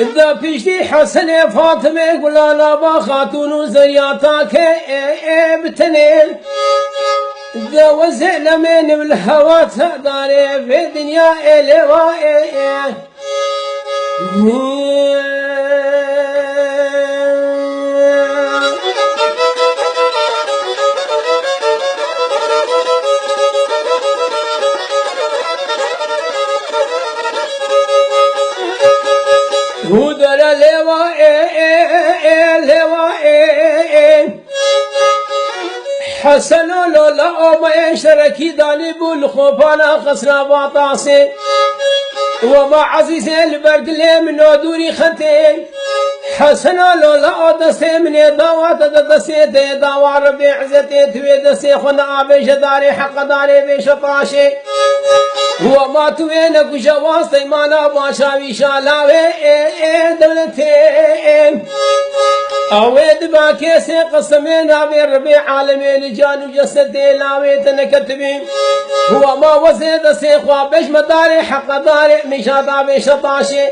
إذا بيشتي حسن فاطمة قلالا با خاتون زياتاك بتنين إذا وزعنا من الهوى تداري في الدنيا إلواء هودر لواء حسن لولا ما شركي داني بالخوفانا خسنا باطاسي وما عزيز البرد لي من دوري خنتين حسن لولا دسي من داوات دسي داوا ربي عزتي توي دسي خنا بيش داري حق داري بيش طاشي وما توينك جواز تيمانا باشاوي شالاوي دولتين اويد باكيسي قسمين ابي ربي عالمين جانو جسدي لاوي تنكتبين هو ما وزيد سيخوا بيش مداري حق داري مشاطا بيش طاشي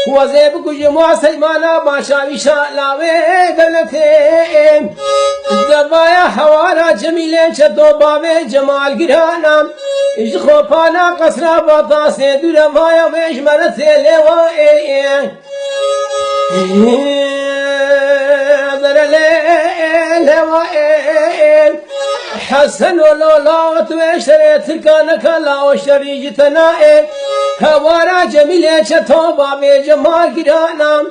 وزيب كجموع سيمانا باشاوي شالاوي دولتين دبايا حوالا جميلين شدو بابي جمال قرانا إجخو بانا قصنا بطاسي دولا فايا بيش مرثي لوائي لوائي حسن لولا تويشري تركانك لا وشري جتنائي هوارا جميلة شتو بابي جمال قرانا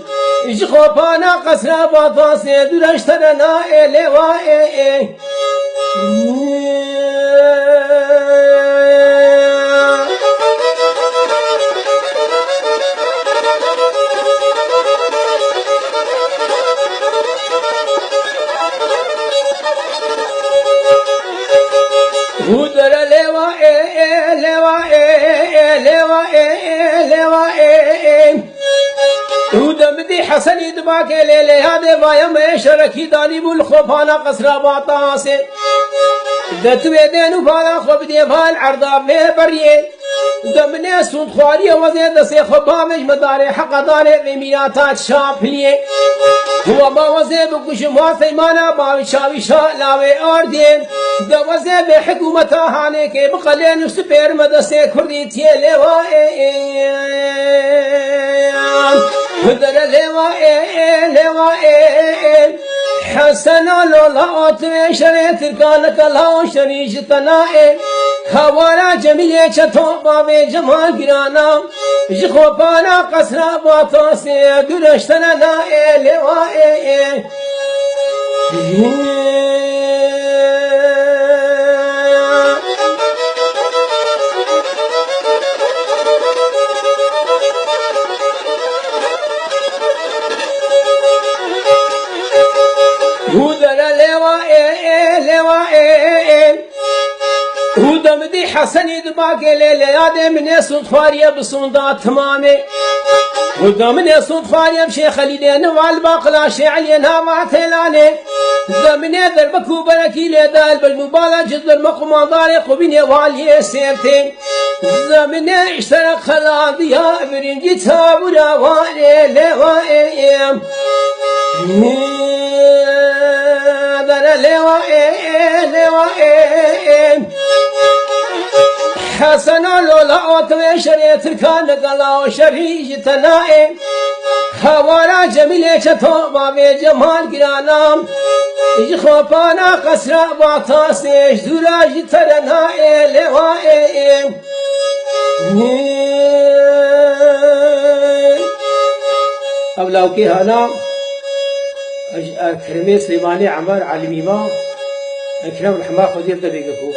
إجخو بانا قصنا بطاسي دولا اشترنا لوائي هودر لواء هودر مدي حسن يدباك ليلي هذا بايا ما شركي داني بالخوفانا قصرا باطاسي دتوي دينو فالا خوب دي فال عرضا في بريه دمني سود خواري وزيد سي خبامج مداري حق داري بميناتات شافليه هو ما وزيد بكش ما سيمانا ما شاوي شالاوي اردين دوزه به حكومتا هانه که بقلن سپر مدرسه کردی تیله و هدر لوا حسن لولا اتشره ترکان کلا شریش تنائه خوارا جمیله چتو باب جمال گرانا جخو پانا قصرا باتا سے درشتنا لوا هودر لواء هودر مدي حسن يدباك ليلي من صدفارية بصندات تمامي هودر من صدفارية بشي خليلين والباقلا شعلين هاما تلاني زمني دربكو بركي لدال بالمبالا جد المقومان داري قبيني والي سيرتين زمني اشترك خلاضيها برنجي تابورا والي لواء لواء حسن لولا وتوشري تركان قلا وشري جتنائي خوارا جميلة شتو بابي جمال قرانا إجخو بانا قصرا باطاسي جدولا جتنائي لواء أولاوكي هانا كرمي سليماني عمر علمي ما أكرم الحماق ودير دبيقكو